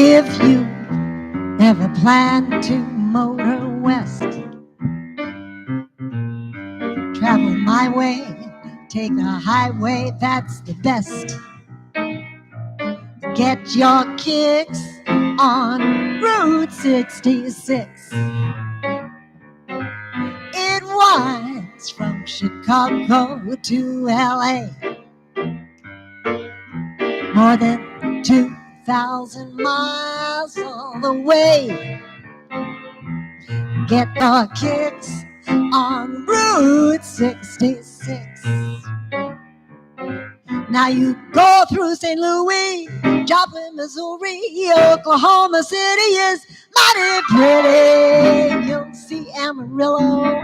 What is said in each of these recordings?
If you ever plan to motor west, travel my way, take the highway, that's the best. Get your kicks on Route 66. It winds from Chicago to LA, more than 2,000 miles all the way. Get the kicks on Route 66. Now you go through St. Louis, Joplin, Missouri, Oklahoma City is mighty pretty. You'll see Amarillo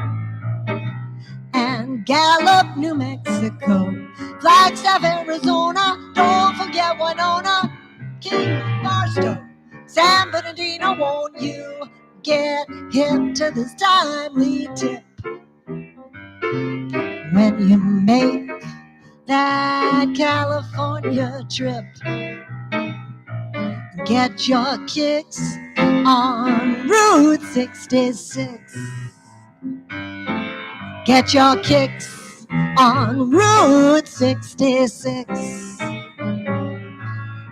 and Gallup, New Mexico, Flagstaff, Arizona, don't forget Winona, King, Barstow, San Bernardino. Won't you get hip to this timely tip? When you make that California trip, get your kicks on Route 66. Get your kicks on Route 66.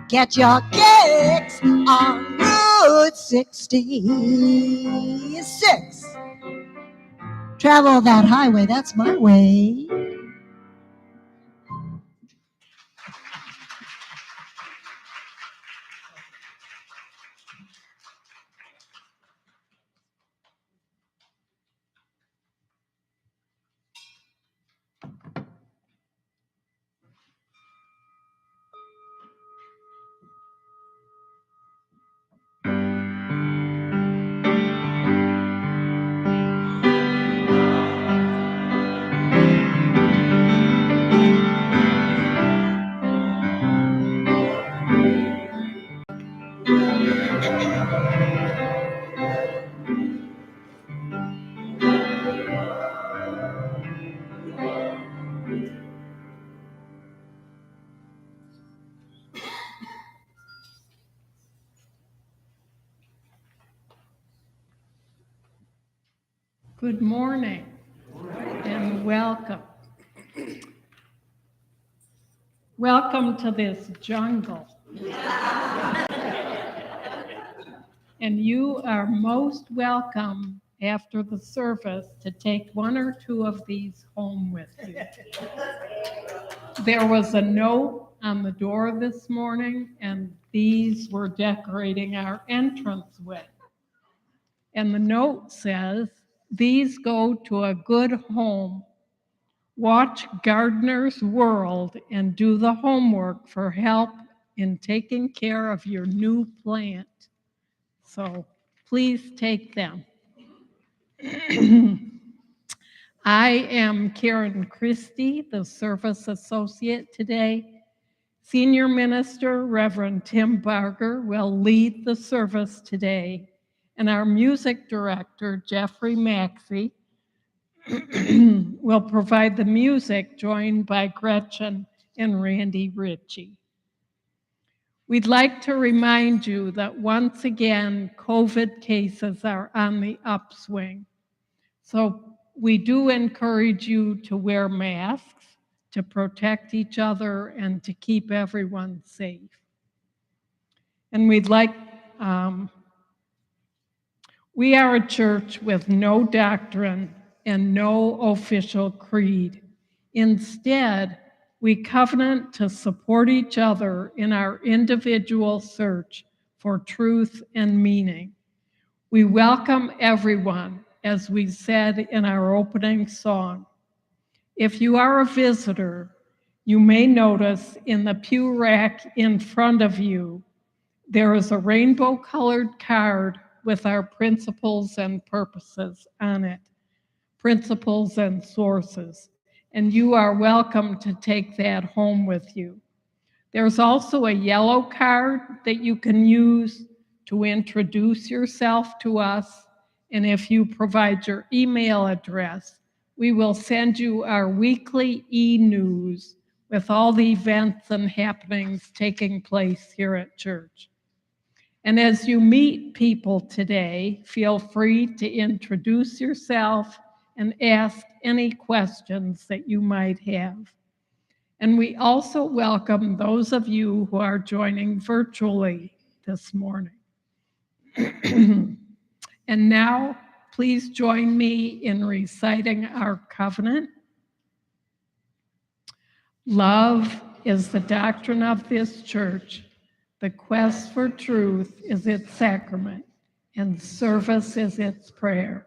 Get your kicks on Route 66. Travel that highway, that's my way. Good morning and welcome. Welcome to this jungle. And you are most welcome after the service to take one or two of these home with you. There was a note on the door this morning, and these were decorating our entranceway. And the note says, "These go to a good home. Watch Gardener's World and do the homework for help in taking care of your new plant." So please take them. I am Karen Christie, the service associate today. Senior Minister Reverend Tim Barger will lead the service today, and our music director, Jeffrey Maxey, will provide the music, joined by Gretchen and Randy Ritchie. We'd like to remind you that once again, COVID cases are on the upswing. So we do encourage you to wear masks, to protect each other, and to keep everyone safe. And we'd like, we are a church with no doctrine and no official creed. Instead, we covenant to support each other in our individual search for truth and meaning. We welcome everyone, as we said in our opening song. If you are a visitor, you may notice in the pew rack in front of you, there is a rainbow-colored card with our principles and purposes on it, principles and sources, and you are welcome to take that home with you. There's also a yellow card that you can use to introduce yourself to us, and if you provide your email address, we will send you our weekly e-news with all the events and happenings taking place here at church. And as you meet people today, feel free to introduce yourself and ask any questions that you might have. And we also welcome those of you who are joining virtually this morning. And now, please join me in reciting our covenant. Love is the doctrine of this church. The quest for truth is its sacrament, and service is its prayer.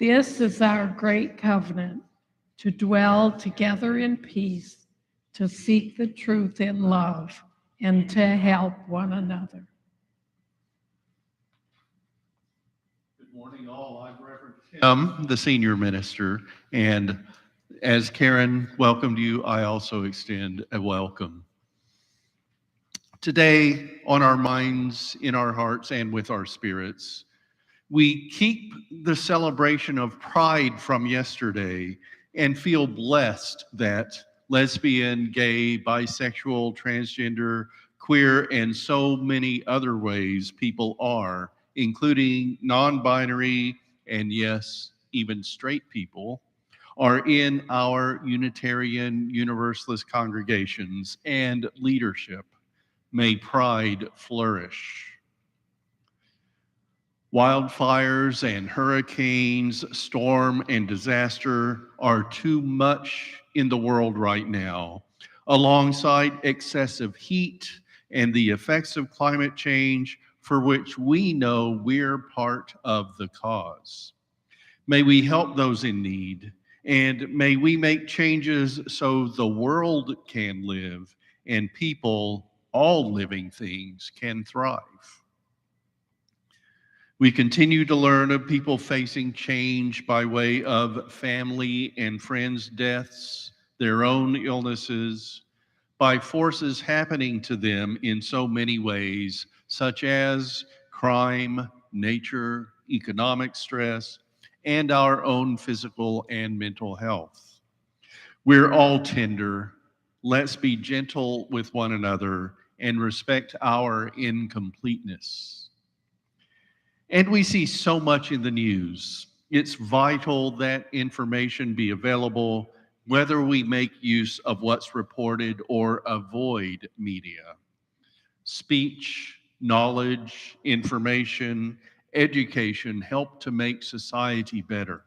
This is our great covenant, to dwell together in peace, to seek the truth in love, and to help one another. Good morning, all. I'm Reverend Tim, the senior minister, and as Karen welcomed you, I also extend a welcome. Today, on our minds, in our hearts, and with our spirits, we keep the celebration of Pride from yesterday and feel blessed that lesbian, gay, bisexual, transgender, queer, and so many other ways people are, including non-binary and yes, even straight people, are in our Unitarian Universalist congregations and leadership. May pride flourish. Wildfires and hurricanes, storm and disaster are too much in the world right now, alongside excessive heat and the effects of climate change, for which we know we're part of the cause. May we help those in need, and may we make changes so the world can live and people, all living things, can thrive. We continue to learn of people facing change by way of family and friends' deaths, their own illnesses, by forces happening to them in so many ways, such as crime, nature, economic stress, and our own physical and mental health. We're all tender. Let's be gentle with one another and respect our incompleteness. And we see so much in the news. It's vital that information be available, whether we make use of what's reported or avoid media. Speech, knowledge, information, education help to make society better.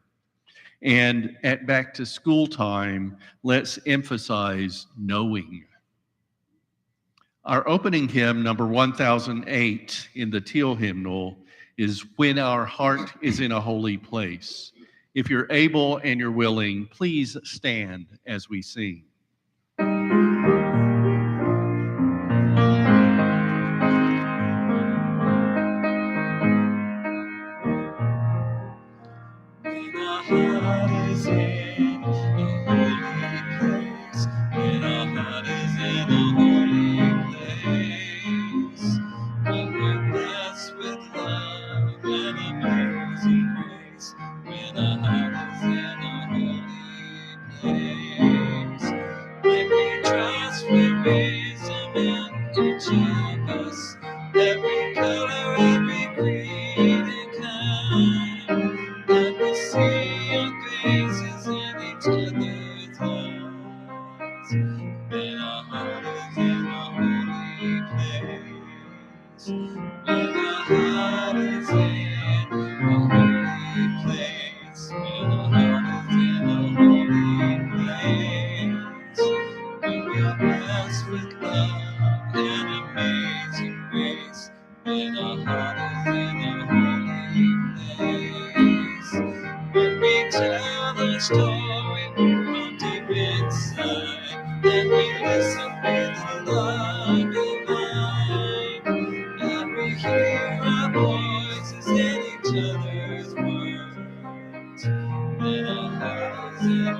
And at back to school time, let's emphasize knowing. Our opening hymn, number 1008 in the Teal hymnal, is When Our Heart is in a Holy Place. If you're able and you're willing, please stand as we sing. When our heart is in a holy place, when our heart is in a holy place, when we're blessed with love and amazing grace, when our heart is in a holy place, when we trust with wisdom in each of us, every color, every creed and kind. And we see our faces in each other's eyes. When our heart is in a holy place. When our heart is in a holy place. When our heart is in a holy place. When we are blessed with love and amazing grace. When our heart is in a holy place. When we tell the story from deep inside, and we listen with the love divine, and we hear our voices in each other's words. When our heart is in a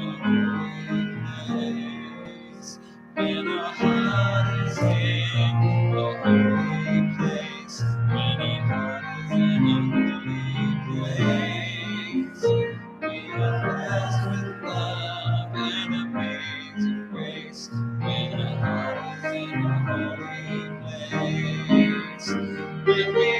holy place. When our heart is in a holy place. When our heart is in a holy place. We are blessed with love and amazing grace. When our heart is in a holy place. When we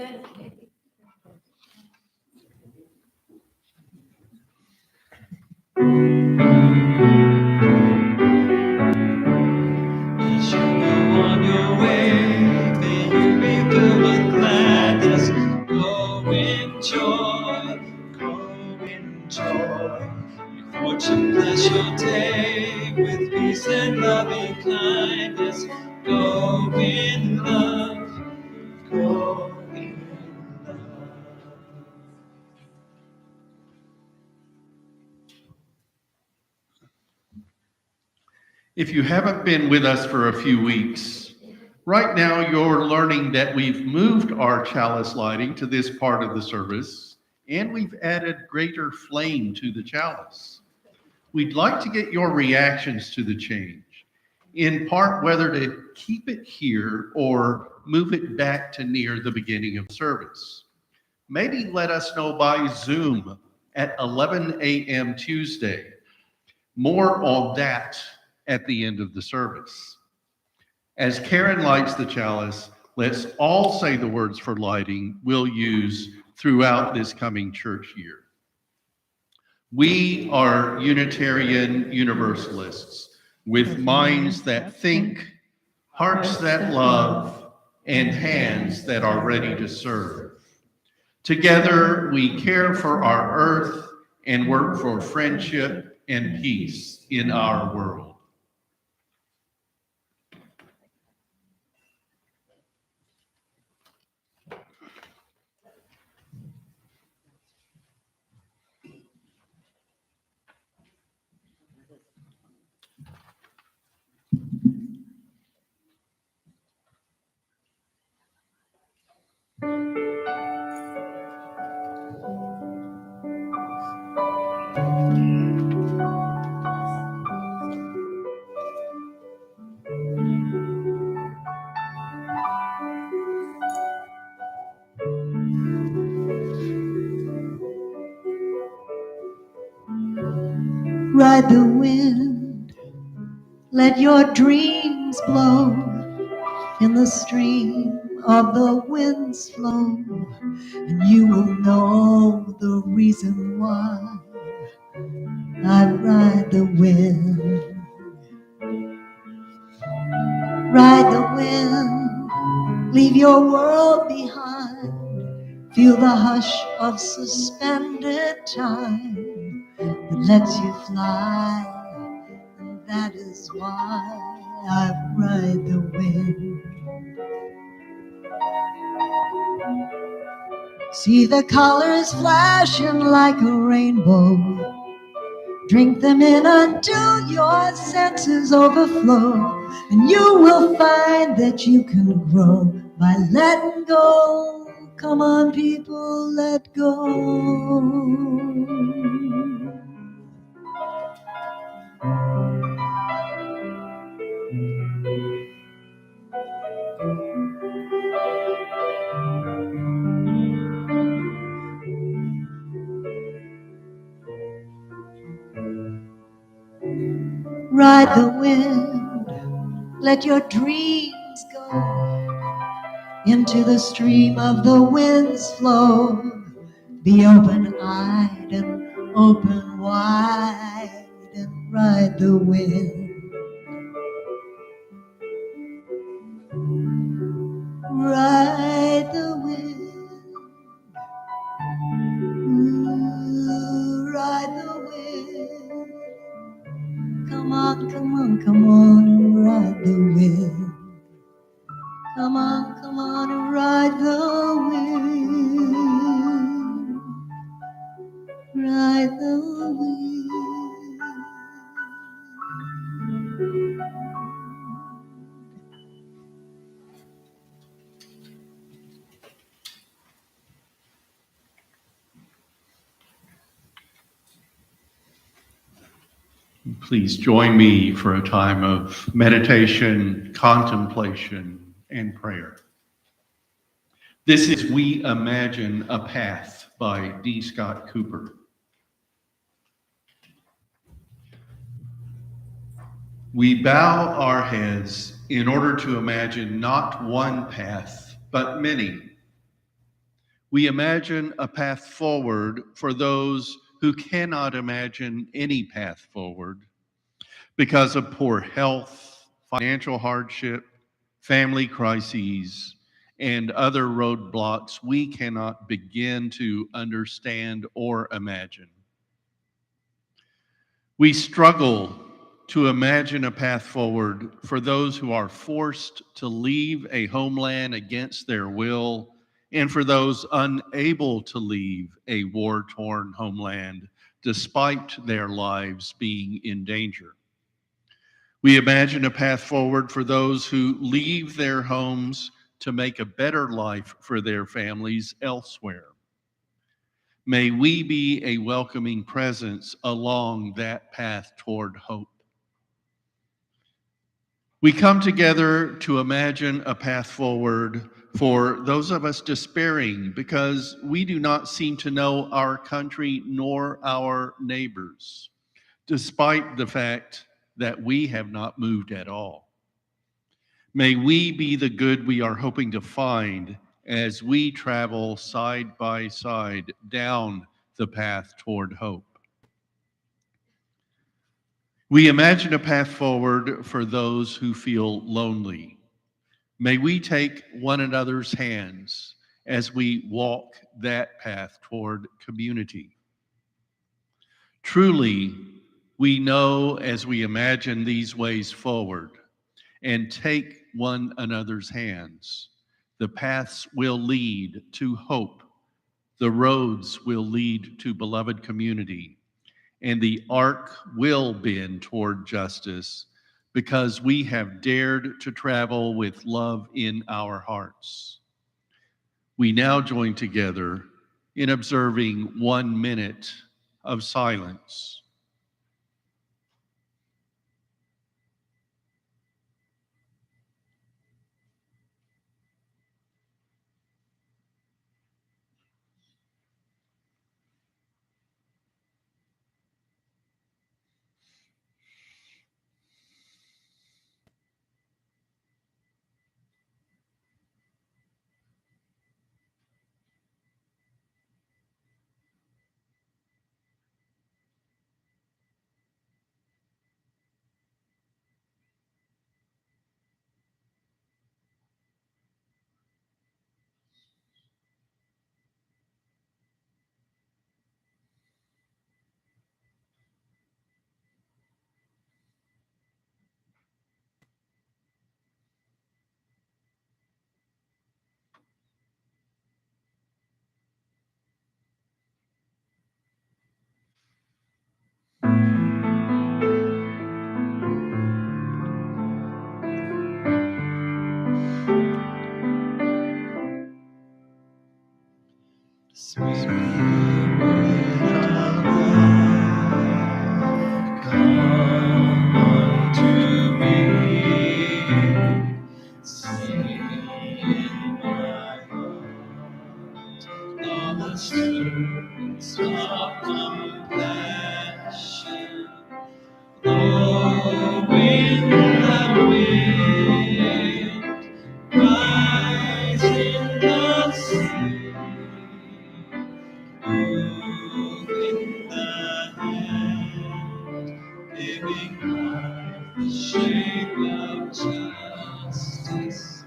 As you go on your way, may you be filled with gladness. Go in joy, go in joy. May fortune bless your day with peace and loving kindness. Go in love, go in love. If you haven't been with us for a few weeks, right now you're learning that we've moved our chalice lighting to this part of the service, and we've added greater flame to the chalice. We'd like to get your reactions to the change, in part whether to keep it here or move it back to near the beginning of service. Maybe let us know by Zoom at 11 a.m. Tuesday. More on that at the end of the service. As Karen lights the chalice, let's all say the words for lighting we'll use throughout this coming church year. We are Unitarian Universalists with minds that think, hearts that love, and hands that are ready to serve. Together, we care for our earth and work for friendship and peace in our world. Ride the wind, let your dreams blow in the stream of the wind's flow, and you will know the reason why I ride the wind. Ride the wind, leave your world behind, feel the hush of suspended time that lets you fly. That is why I ride the wind. See the colors flashing like a rainbow. Drink them in until your senses overflow, and you will find that you can grow by letting go. Come on, people, let go. Ride the wind, let your dreams go into the stream of the wind's flow. Be open-eyed and open wide and ride the wind. Ride the wind. Ooh, ride the wind. Come on, come on, come on and ride the wind. Come on and ride the wind. Ride the wind. Please join me for a time of meditation, contemplation, and prayer. This is We Imagine a Path by D. Scott Cooper. We bow our heads in order to imagine not one path, but many. We imagine a path forward for those who cannot imagine any path forward because of poor health, financial hardship, family crises, and other roadblocks we cannot begin to understand or imagine. We struggle to imagine a path forward for those who are forced to leave a homeland against their will, and for those unable to leave a war-torn homeland despite their lives being in danger. We imagine a path forward for those who leave their homes to make a better life for their families elsewhere. May we be a welcoming presence along that path toward hope. We come together to imagine a path forward for those of us despairing because we do not seem to know our country nor our neighbors, despite the fact that we have not moved at all. May we be the good we are hoping to find as we travel side by side down the path toward hope. We imagine a path forward for those who feel lonely. May we take one another's hands as we walk that path toward community. Truly, we know as we imagine these ways forward and take one another's hands, the paths will lead to hope, the roads will lead to beloved community, and the arc will bend toward justice because we have dared to travel with love in our hearts. We now join together in observing 1 minute of silence. Spirit of God, come unto me. Sing in my heart all the streams of compassion. Blowing the wind, rise in the sea. Move in the hand, giving life the shape of justice.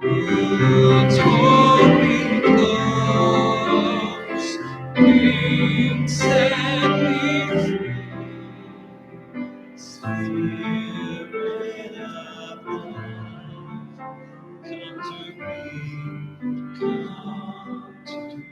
Roots holding close, wings set me free. Spirit of life, come to me, come to me.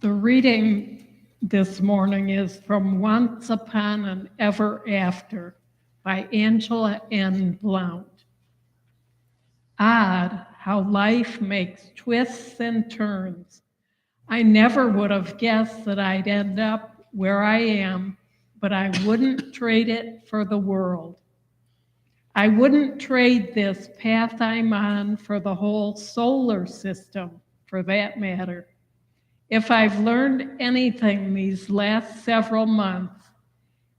The reading this morning is from Once Upon an Ever After by Angela N. Blount. Odd how life makes twists and turns. I never would have guessed that I'd end up where I am, but I wouldn't trade it for the world. I wouldn't trade this path I'm on for the whole solar system, for that matter. If I've learned anything these last several months,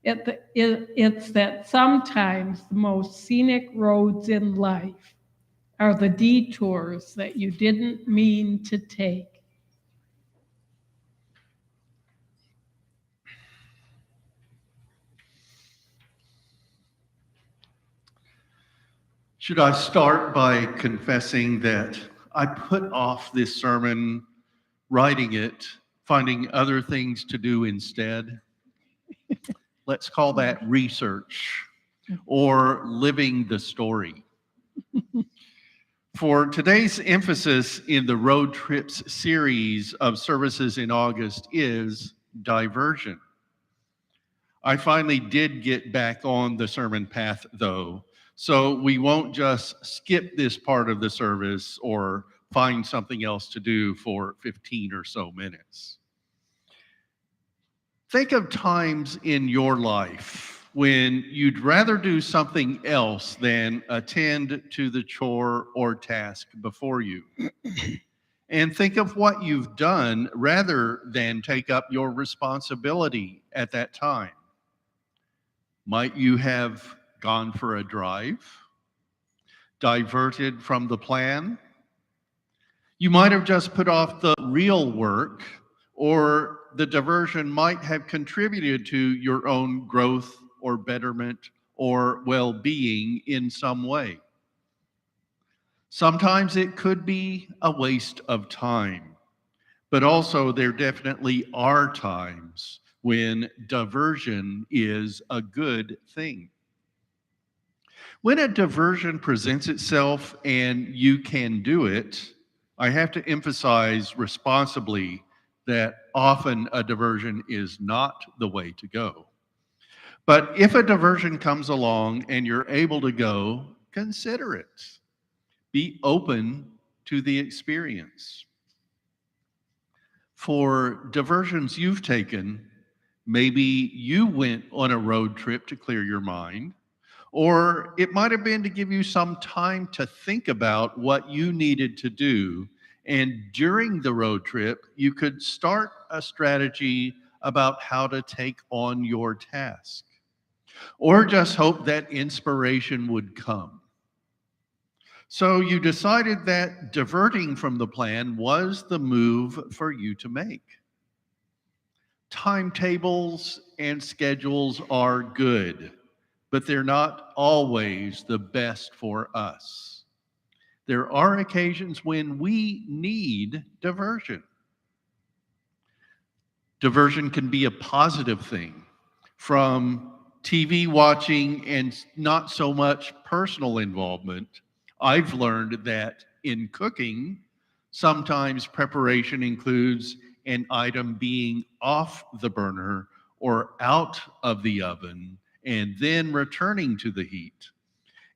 it's that sometimes the most scenic roads in life are the detours that you didn't mean to take. Should I start by confessing that I put off this sermon, writing it, finding other things to do instead? Let's call that research or living the story. For today's emphasis in the road trips series of services in August is diversion. I finally did get back on the sermon path, though, so we won't just skip this part of the service or find something else to do for 15 or so minutes. Think of times in your life when you'd rather do something else than attend to the chore or task before you. And think of what you've done rather than take up your responsibility at that time. Might you have gone for a drive? Diverted from the plan? You might have just put off the real work, or the diversion might have contributed to your own growth or betterment or well-being in some way. Sometimes it could be a waste of time, but also there definitely are times when diversion is a good thing. When a diversion presents itself and you can do it, I have to emphasize responsibly that often a diversion is not the way to go. But if a diversion comes along and you're able to go, consider it. Be open to the experience. For diversions you've taken, maybe you went on a road trip to clear your mind, or it might have been to give you some time to think about what you needed to do. And during the road trip, you could start a strategy about how to take on your task, or just hope that inspiration would come. So you decided that diverting from the plan was the move for you to make. Timetables and schedules are good, but they're not always the best for us. There are occasions when we need diversion. Diversion can be a positive thing, from TV watching and not so much personal involvement. I've learned that in cooking, sometimes preparation includes an item being off the burner or out of the oven and then returning to the heat.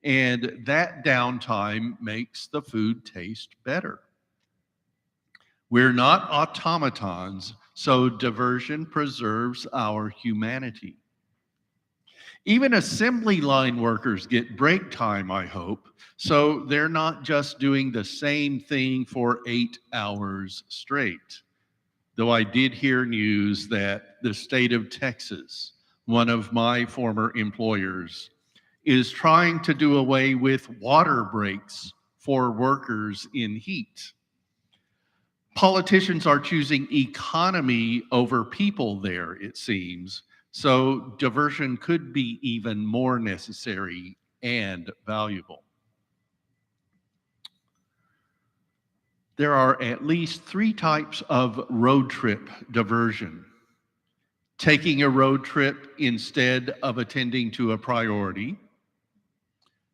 And that downtime makes the food taste better. We're not automatons, so diversion preserves our humanity. Even assembly line workers get break time, I hope, so they're not just doing the same thing for 8 hours straight. Though I did hear news that the state of Texas, one of my former employers, is trying to do away with water breaks for workers in heat. Politicians are choosing economy over people there, it seems, so diversion could be even more necessary and valuable. There are at least 3 types of road trip diversion. Taking a road trip instead of attending to a priority,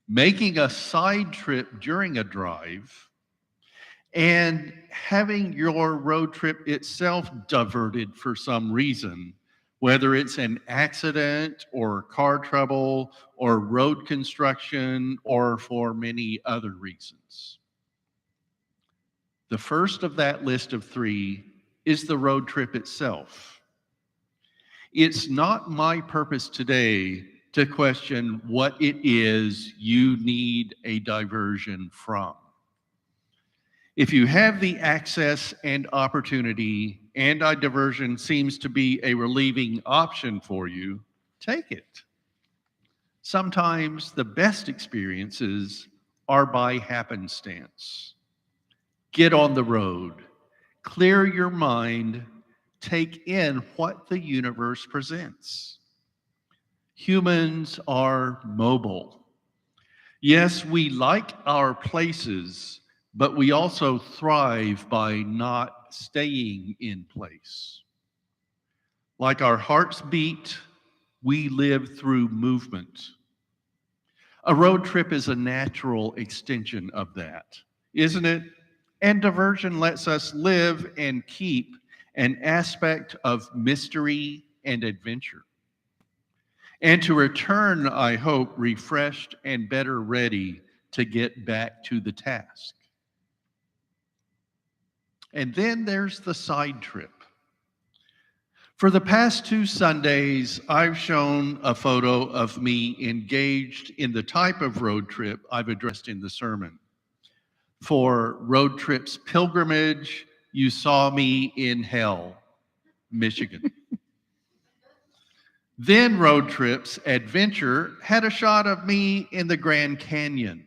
making a side trip during a drive, and having your road trip itself diverted for some reason, whether it's an accident or car trouble or road construction or for many other reasons. The first of that list of 3 is the road trip itself. It's not my purpose today to question what it is you need a diversion from. If you have the access and opportunity, anti-diversion seems to be a relieving option for you, take it. Sometimes the best experiences are by happenstance. Get on the road, clear your mind, take in what the universe presents. Humans are mobile. Yes, we like our places, but we also thrive by not staying in place. Like our hearts beat, we live through movement. A road trip is a natural extension of that, isn't it? And diversion lets us live and keep an aspect of mystery and adventure. And to return, I hope, refreshed and better ready to get back to the task. And then there's the side trip. For the past 2 Sundays, I've shown a photo of me engaged in the type of road trip I've addressed in the sermon. For Road Trips Pilgrimage, you saw me in Hell, Michigan. Then Road Trips Adventure had a shot of me in the Grand Canyon.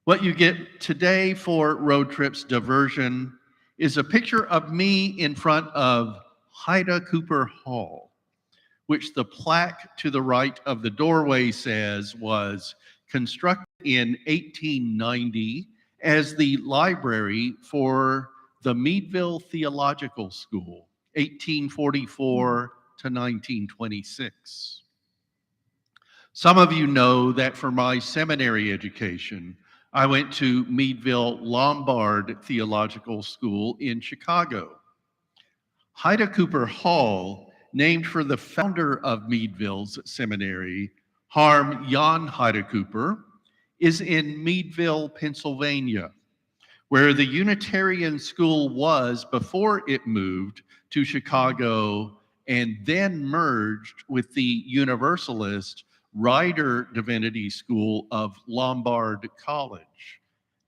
What you get today for Road Trips Diversion is a picture of me in front of Haida Cooper Hall, which the plaque to the right of the doorway says was constructed in 1890 as the library for the Meadville Theological School, 1844 to 1926. Some of you know that for my seminary education, I went to Meadville Lombard Theological School in Chicago. Haida Cooper Hall, named for the founder of Meadville's seminary, Harm Jan Haida Cooper, is in Meadville, Pennsylvania, where the Unitarian school was before it moved to Chicago and then merged with the Universalist Rider Divinity School of Lombard College,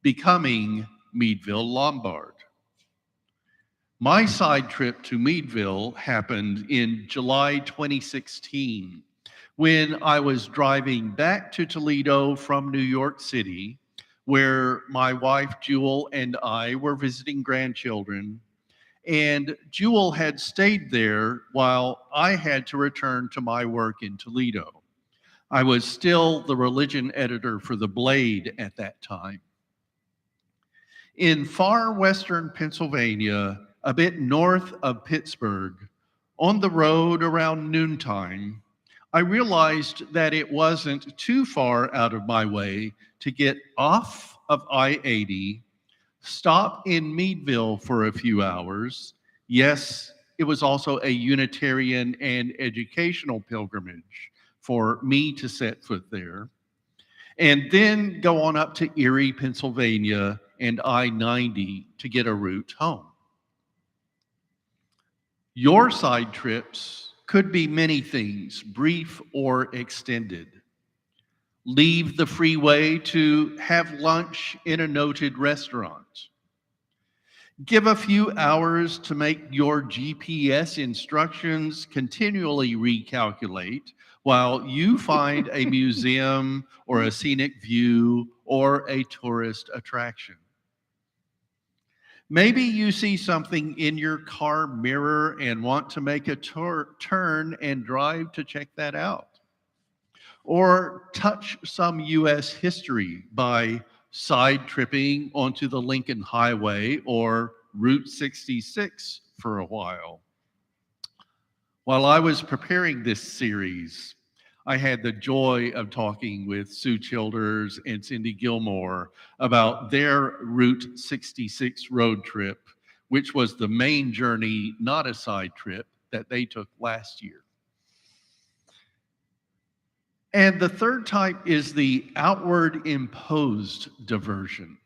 becoming Meadville Lombard. My side trip to Meadville happened in July 2016 when I was driving back to Toledo from New York City, where my wife Jewel and I were visiting grandchildren, and Jewel had stayed there while I had to return to my work in Toledo. I was still the religion editor for The Blade at that time. In far western Pennsylvania, a bit north of Pittsburgh, on the road around noontime, I realized that it wasn't too far out of my way to get off of I-80, stop in Meadville for a few hours. Yes, it was also a Unitarian and educational pilgrimage for me to set foot there. And then go on up to Erie, Pennsylvania, and I-90 to get a route home. Your side trips could be many things, brief or extended. Leave the freeway to have lunch in a noted restaurant. Give a few hours to make your GPS instructions continually recalculate while you find a museum or a scenic view or a tourist attraction. Maybe you see something in your car mirror and want to make a turn and drive to check that out. Or touch some U.S. history by side tripping onto the Lincoln Highway or Route 66 for a while. While I was preparing this series, I had the joy of talking with Sue Childers and Cindy Gilmore about their Route 66 road trip, which was the main journey, not a side trip, that they took last year. And the third type is the outward imposed diversion.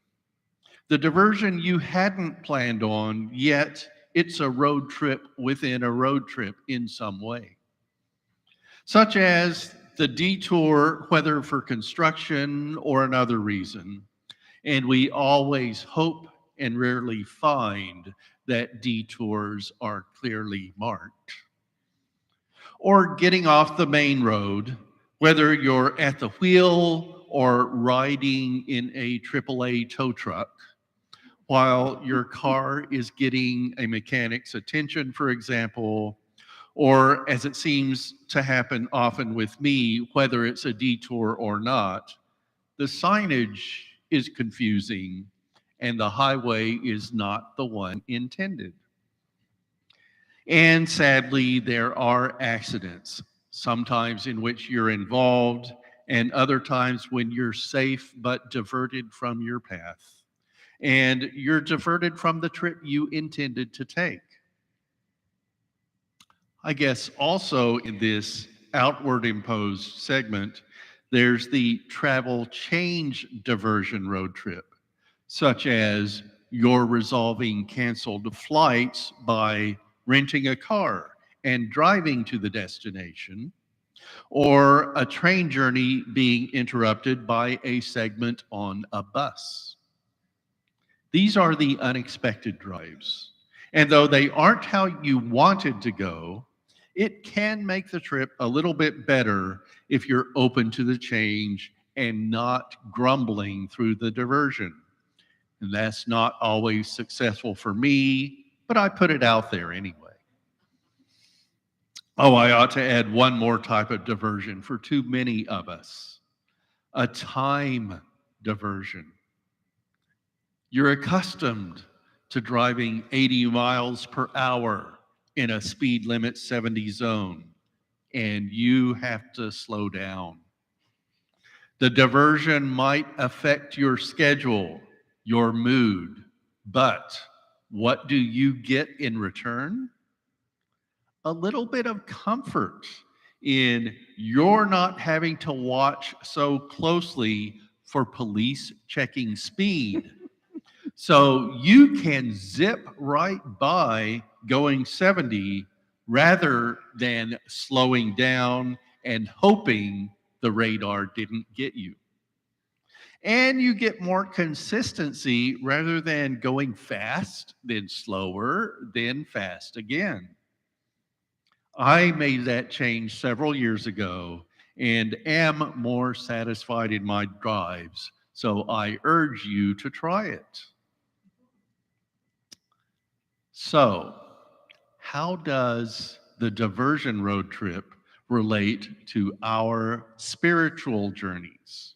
The diversion you hadn't planned on, yet it's a road trip within a road trip in some way. Such as the detour, whether for construction or another reason, And we always hope and rarely find that detours are clearly marked. Or getting off the main road, whether you're at the wheel or riding in a AAA tow truck, while your car is getting a mechanic's attention, for example, or as it seems to happen often with me, whether it's a detour or not, the signage is confusing and the highway is not the one intended. And sadly, there are accidents, sometimes in which you're involved, and other times when you're safe but diverted from your path. And you're diverted from the trip you intended to take. I guess also in this outward imposed segment, there's the travel change diversion road trip, such as you're resolving canceled flights by renting a car and driving to the destination, or a train journey being interrupted by a segment on a bus. These are the unexpected drives. And though they aren't how you wanted to go, it can make the trip a little bit better if you're open to the change and not grumbling through the diversion. And that's not always successful for me, but I put it out there anyway. Oh, I ought to add one more type of diversion for too many of us: a time diversion. You're accustomed to driving 80 miles per hour in a speed limit 70 zone, and you have to slow down. The diversion might affect your schedule, your mood, but what do you get in return? A little bit of comfort in you're not having to watch so closely for police checking speed. So you can zip right by going 70 rather than slowing down and hoping the radar didn't get you. And you get more consistency rather than going fast, then slower, then fast again. I made that change several years ago and am more satisfied in my drives, so I urge you to try it. So, how does the diversion road trip relate to our spiritual journeys?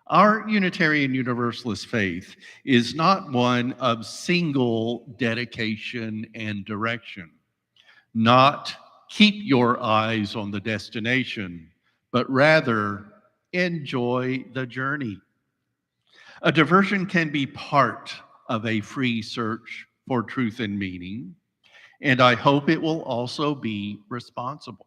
Our Unitarian Universalist faith is not one of single dedication and direction, not keep your eyes on the destination, but rather enjoy the journey. A diversion can be part of a free search for truth and meaning, and I hope it will also be responsible.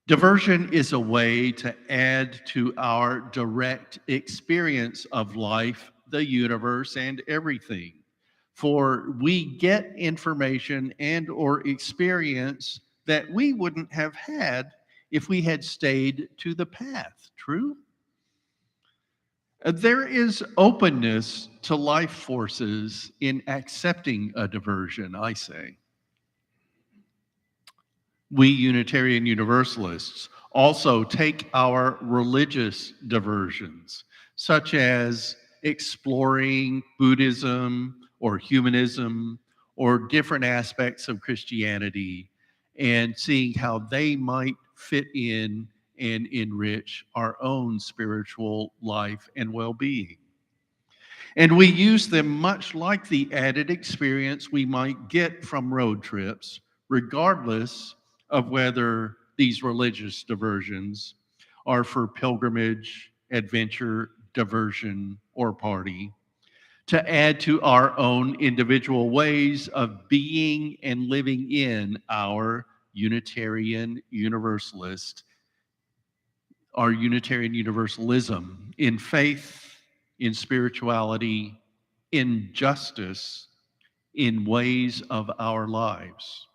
Diversion is a way to add to our direct experience of life, the universe, and everything. For we get information and or experience that we wouldn't have had if we had stayed to the path. True? There is openness to life forces in accepting a diversion, I say. We Unitarian Universalists also take our religious diversions, such as exploring Buddhism or humanism or different aspects of Christianity, and seeing how they might fit in and enrich our own spiritual life and well-being. And we use them much like the added experience we might get from road trips, regardless of whether these religious diversions are for pilgrimage, adventure, diversion, or party, to add to our own individual ways of being and living in our Unitarian Universalist, our Unitarian Universalism in faith, in spirituality, in justice, in ways of our lives.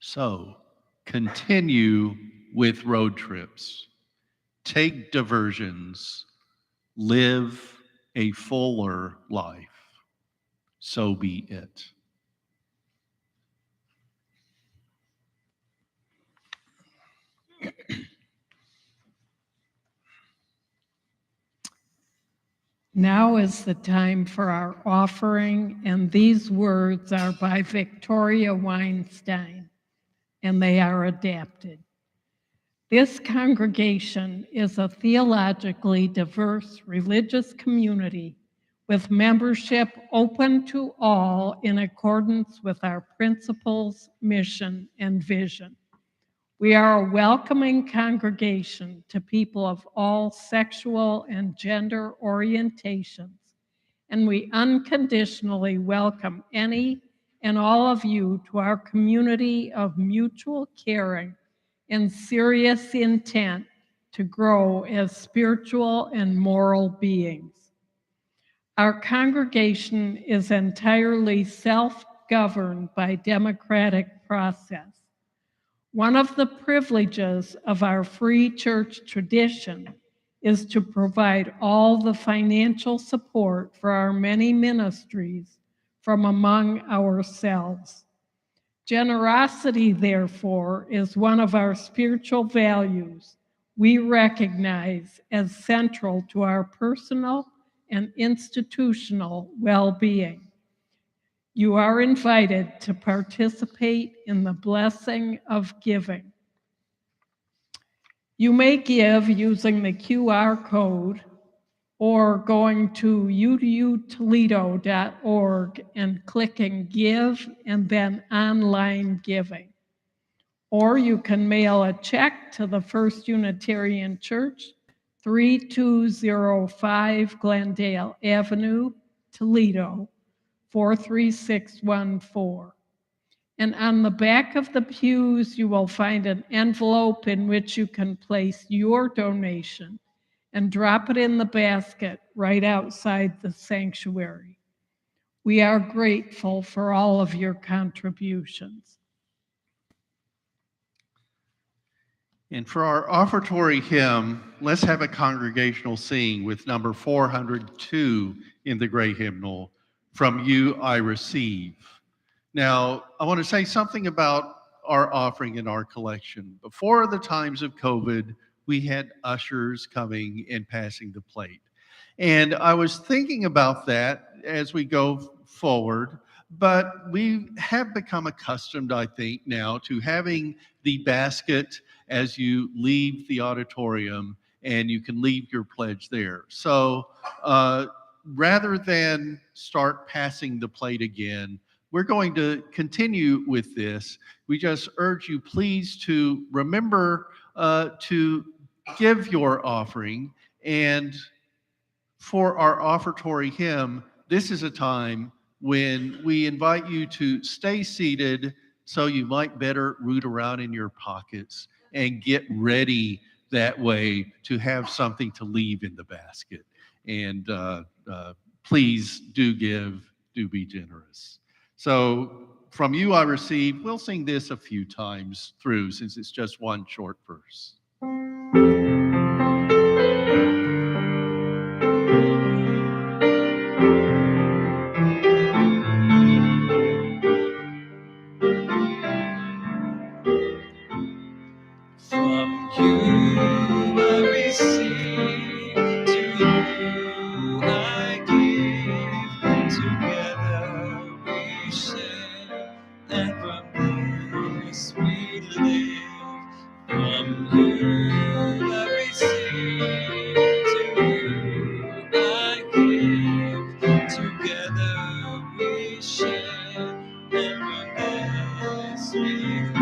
So, continue with road trips. Take diversions, live a fuller life, so be it. Now is the time for our offering, and these words are by Victoria Weinstein, and they are adapted. This congregation is a theologically diverse religious community with membership open to all in accordance with our principles, mission, and vision. We are a welcoming congregation to people of all sexual and gender orientations, and we unconditionally welcome any and all of you to our community of mutual caring and serious intent to grow as spiritual and moral beings. Our congregation is entirely self-governed by democratic process. One of the privileges of our free church tradition is to provide all the financial support for our many ministries from among ourselves. Generosity, therefore, is one of our spiritual values we recognize as central to our personal and institutional well-being. You are invited to participate in the blessing of giving. You may give using the QR code or going to ututoledo.org and clicking Give and then Online Giving. Or you can mail a check to the First Unitarian Church, 3205 Glendale Avenue, Toledo, 43614. And on the back of the pews, you will find an envelope in which you can place your donation and drop it in the basket right outside the sanctuary. We are grateful for all of your contributions. And for our offertory hymn, let's have a congregational sing with number 402 in the gray hymnal, From You I Receive. Now, I want to say something about our offering and our collection. Before the times of COVID, we had ushers coming and passing the plate. And I was thinking about that as we go forward, but we have become accustomed, I think, now to having the basket as you leave the auditorium, and you can leave your pledge there. So rather than start passing the plate again, we're going to continue with this. We just urge you, please, to remember to give your offering. And for our offertory hymn, this is a time when we invite you to stay seated so you might better root around in your pockets and get ready that way to have something to leave in the basket. And please do give, do be generous. So From You I Receive, we'll sing this a few times through since it's just one short verse. From you I receive, to you I give. Together we share, and from this we live. From you I receive, to you I give. Together we share, and from this we live.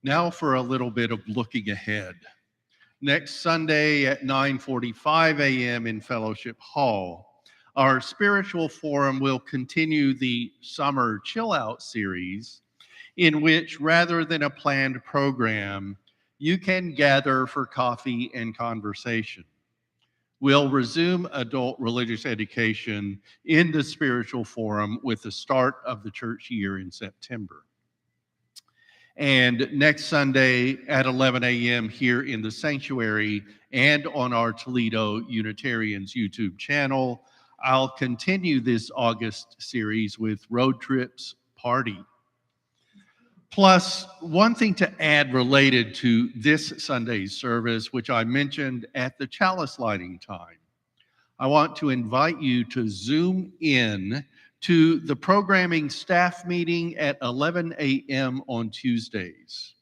Now for a little bit of looking ahead. Next Sunday at 9:45 a.m. in Fellowship Hall, our spiritual forum will continue the summer chill out series, in which rather than a planned program, you can gather for coffee and conversation. We'll resume adult religious education in the spiritual forum with the start of the church year in September. And next Sunday at 11 a.m. here in the sanctuary and on our Toledo Unitarians YouTube channel, I'll continue this August series with Road Trips Party. Plus, one thing to add related to this Sunday's service, which I mentioned at the chalice lighting time. I want to invite you to zoom in to the programming staff meeting at 11 a.m. on Tuesdays.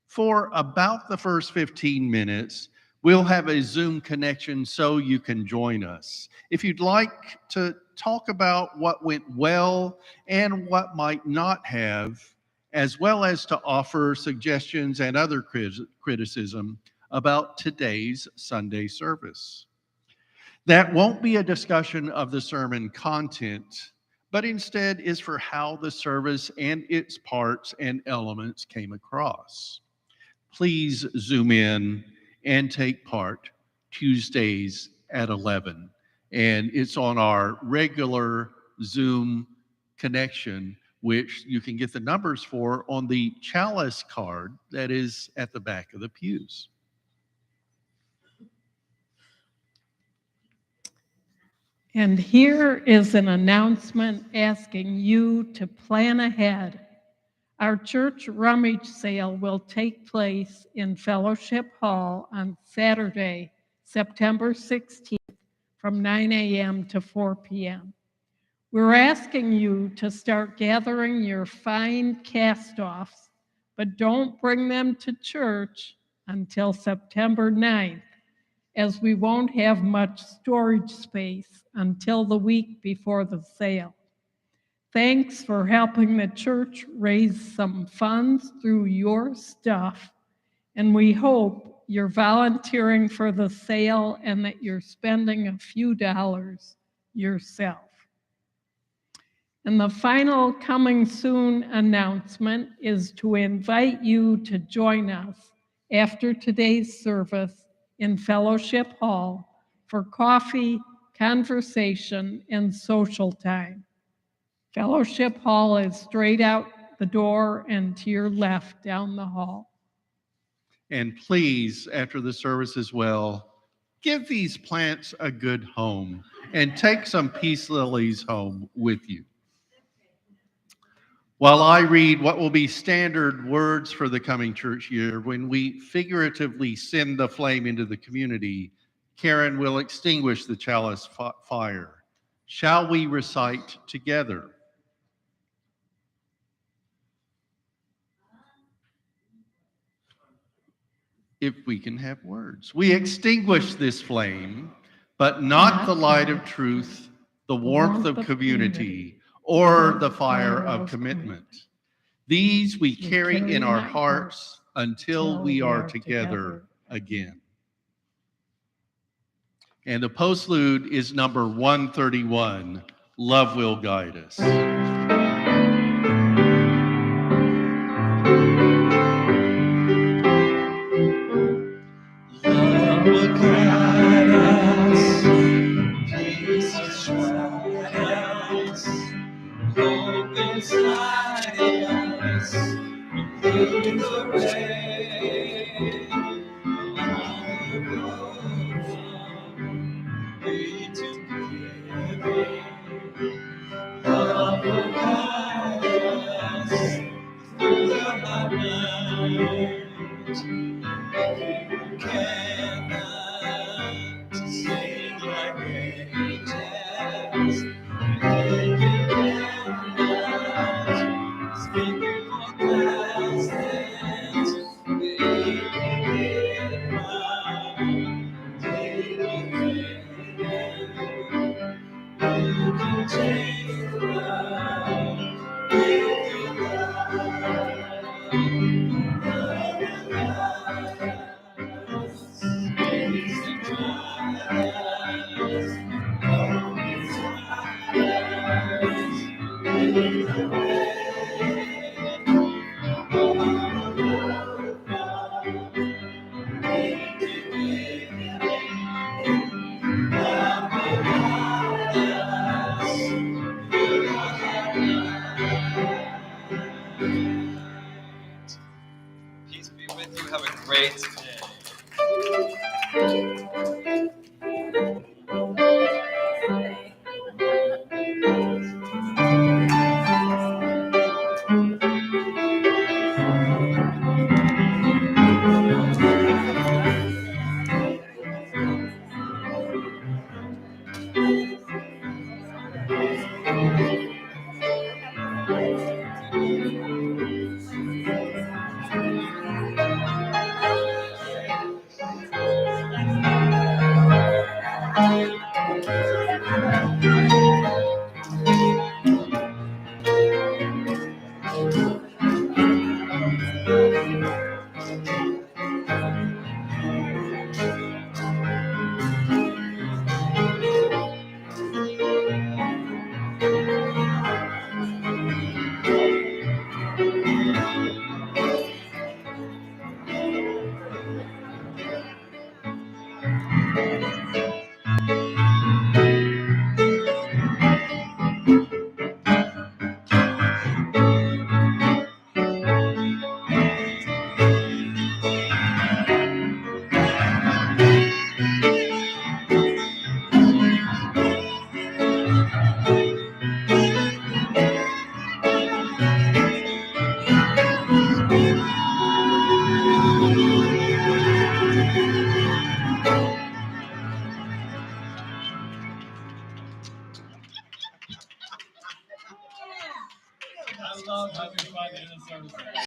For about the first 15 minutes, we'll have a Zoom connection so you can join us. If you'd like to talk about what went well and what might not have, as well as to offer suggestions and other criticism about today's Sunday service. That won't be a discussion of the sermon content, but instead is for how the service and its parts and elements came across. Please zoom in and take part Tuesdays at 11. And it's on our regular Zoom connection, which you can get the numbers for on the chalice card that is at the back of the pews. And here is an announcement asking you to plan ahead. Our church rummage sale will take place in Fellowship Hall on Saturday, September 16th from 9 a.m. to 4 p.m. We're asking you to start gathering your fine cast-offs, but don't bring them to church until September 9th, as we won't have much storage space until the week before the sale. Thanks for helping the church raise some funds through your stuff, and we hope you're volunteering for the sale and that you're spending a few dollars yourself. And the final coming soon announcement is to invite you to join us after today's service in Fellowship Hall for coffee, conversation, and social time. Fellowship Hall is straight out the door and to your left down the hall. And please, after the service as well, give these plants a good home and take some peace lilies home with you. While I read what will be standard words for the coming church year, when we figuratively send the flame into the community, Karen will extinguish the chalice fire. Shall we recite together? If we can have words. We extinguish this flame, but not the light of truth, the warmth of community, or the fire of commitment. These we carry in our hearts until we are together again. And the postlude is number 131, Love Will Guide Us. Love will guide us, peace will stride us, hope inside us, lead the way. On the road from way to giving, love will guide us through the hard night. Cannot sing like angels. They cannot speak for thousands. They can find little freedom. You can change the world with your love. Peace be with you. Have a great day. I love having fun in a service.